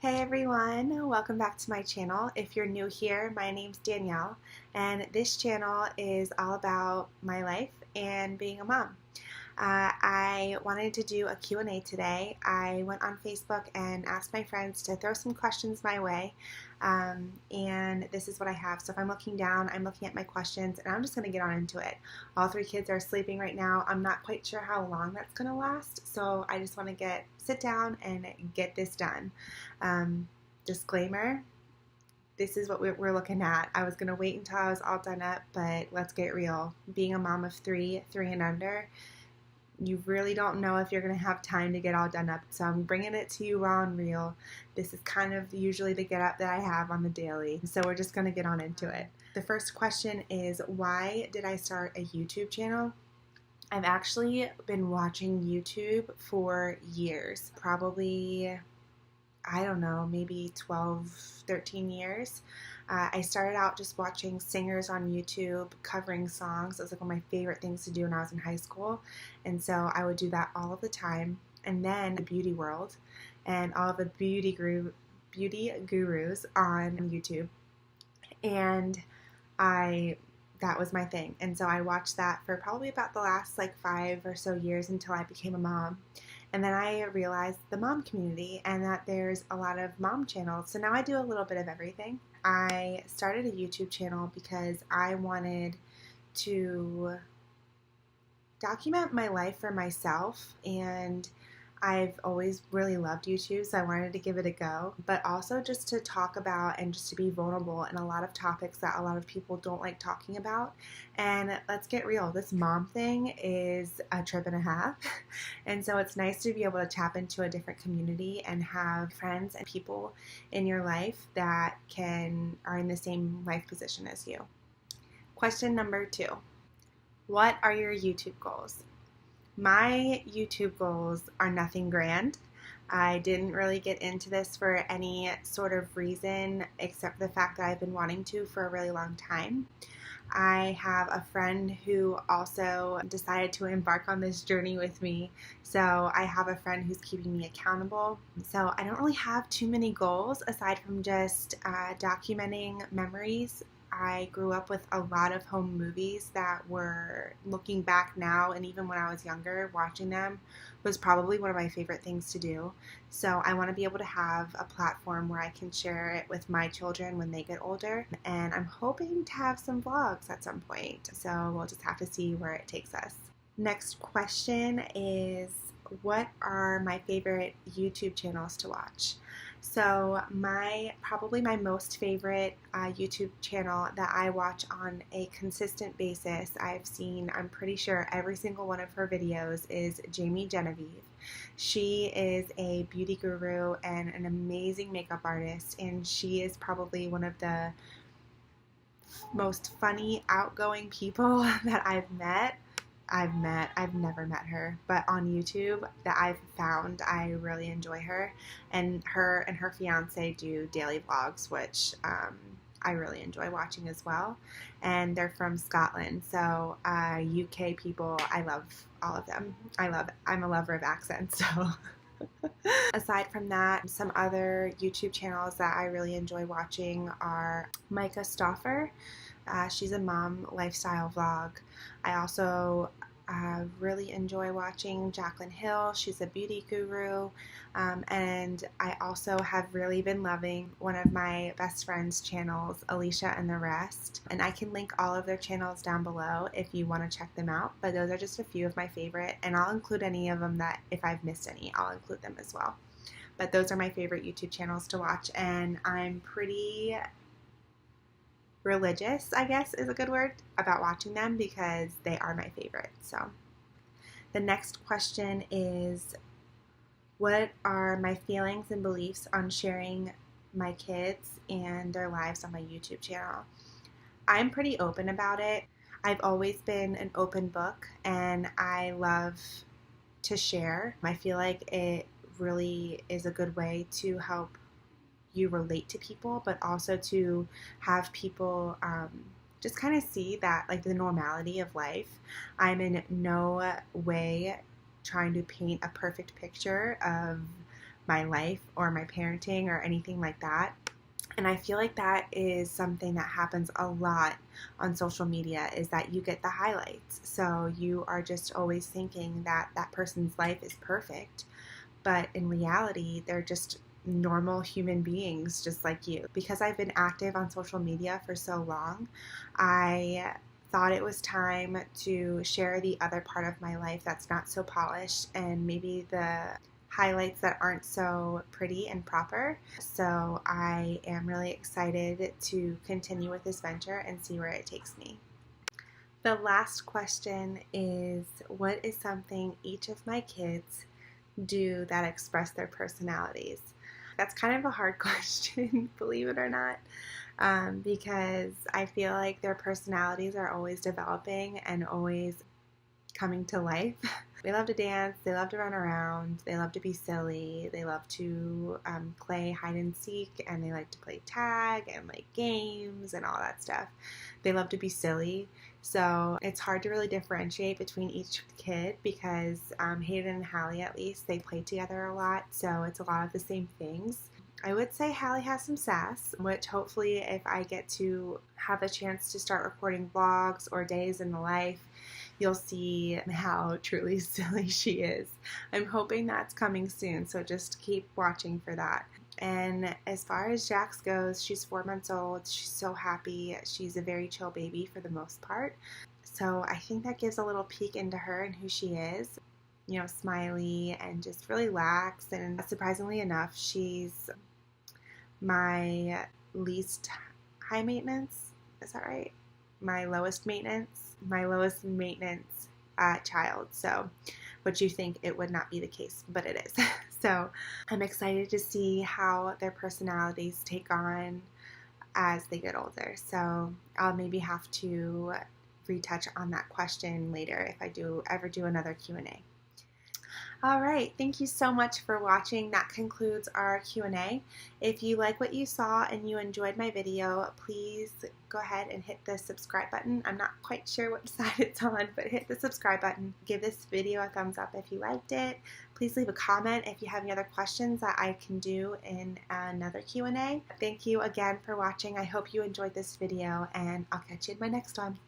Hey everyone, welcome back to my channel. If you're new here, my name's Danielle, and this channel is all about my life and being a mom. I wanted to do a Q&A today. I went on Facebook and asked my friends to throw some questions my way, and this is what I have. So if I'm looking down, I'm looking at my questions, and I'm just going to get on into it. All three kids are sleeping right now. I'm not quite sure how long that's going to last, so I just want to sit down and get this done. Disclaimer, this is what we're looking at. I was going to wait until I was all done up, but let's get real. Being a mom of three and under, you really don't know if you're going to have time to get all done up. So I'm bringing it to you raw and real. This is kind of usually the get up that I have on the daily. So we're just going to get on into it. The first question is, why did I start a YouTube channel? I've actually been watching YouTube for years, probably, I don't know, maybe 12, 13 years. I started out just watching singers on YouTube covering songs. It was like one of my favorite things to do when I was in high school. And so I would do that all of the time. And then the beauty world and all of the beauty gurus on YouTube. And that was my thing. And so I watched that for probably about the last 5 or so years until I became a mom. And then I realized the mom community and that there's a lot of mom channels. So now I do a little bit of everything. I started a YouTube channel because I wanted to document my life for myself, and I've always really loved YouTube, so I wanted to give it a go, but also just to talk about and just to be vulnerable in a lot of topics that a lot of people don't like talking about. And let's get real, this mom thing is a trip and a half, and so it's nice to be able to tap into a different community and have friends and people in your life that are in the same life position as you. Question number 2. What are your YouTube goals? My YouTube goals are nothing grand. I didn't really get into this for any sort of reason except the fact that I've been wanting to for a really long time. I have a friend who also decided to embark on this journey with me, so I have a friend who's keeping me accountable. So I don't really have too many goals aside from just documenting memories. I grew up with a lot of home movies that were, looking back now and even when I was younger, watching them was probably one of my favorite things to do. So I want to be able to have a platform where I can share it with my children when they get older, and I'm hoping to have some vlogs at some point. So we'll just have to see where it takes us. Next question is, what are my favorite YouTube channels to watch? So probably my most favorite YouTube channel that I watch on a consistent basis, I'm pretty sure every single one of her videos, is Genevieve. She is a beauty guru and an amazing makeup artist, and she is probably one of the most funny, outgoing people that I've never met her, but on YouTube that I've found, I really enjoy her. And her fiance do daily vlogs, which I really enjoy watching as well. And they're from Scotland, so UK people, I love all of them. I'm a lover of accents, so. Aside from that, some other YouTube channels that I really enjoy watching are Myka Stauffer. She's a mom lifestyle vlog. I also really enjoy watching Jaclyn Hill. She's a beauty guru. And I also have really been loving one of my best friend's channels, Alycia The Rest. And I can link all of their channels down below if you want to check them out. But those are just a few of my favorite, and I'll include any of them that, if I've missed any, I'll include them as well. But those are my favorite YouTube channels to watch, and I'm pretty religious, I guess is a good word, about watching them because they are my favorite. So the next question is, what are my feelings and beliefs on sharing my kids and their lives on my YouTube channel? I'm pretty open about it. I've always been an open book, and I love to share. I feel like it really is a good way to help you relate to people, but also to have people just kind of see that, the normality of life. I'm in no way trying to paint a perfect picture of my life or my parenting or anything like that. And I feel like that is something that happens a lot on social media, is that you get the highlights. So you are just always thinking that that person's life is perfect, but in reality, they're just normal human beings just like you. Because I've been active on social media for so long, I thought it was time to share the other part of my life that's not so polished, and maybe the highlights that aren't so pretty and proper. So I am really excited to continue with this venture and see where it takes me. The last question is, what is something each of my kids do that express their personalities? That's kind of a hard question, believe it or not, because I feel like their personalities are always developing and always coming to life. They love to dance, they love to run around, they love to be silly, they love to play hide and seek, and they like to play tag and like games and all that stuff. They love to be silly. So it's hard to really differentiate between each kid because Hayden and Hallie, at least, they play together a lot, so it's a lot of the same things. I would say Hallie has some sass, which hopefully if I get to have a chance to start recording vlogs or days in the life, you'll see how truly silly she is. I'm hoping that's coming soon, so just keep watching for that. And as far as Jax goes, she's 4 months old. She's so happy. She's a very chill baby for the most part. So I think that gives a little peek into her and who she is. You know, smiley and just really lax. And surprisingly enough, she's my least high maintenance. Is that right? My lowest maintenance child. So, but you think it would not be the case, but it is. So I'm excited to see how their personalities take on as they get older. So I'll maybe have to retouch on that question later if I ever do another Q&A. All right, thank you so much for watching. That concludes our Q&A. If you like what you saw and you enjoyed my video, please go ahead and hit the subscribe button. I'm not quite sure what side it's on, but hit the subscribe button. Give this video a thumbs up if you liked it. Please leave a comment if you have any other questions that I can do in another Q&A. Thank you again for watching. I hope you enjoyed this video, and I'll catch you in my next one.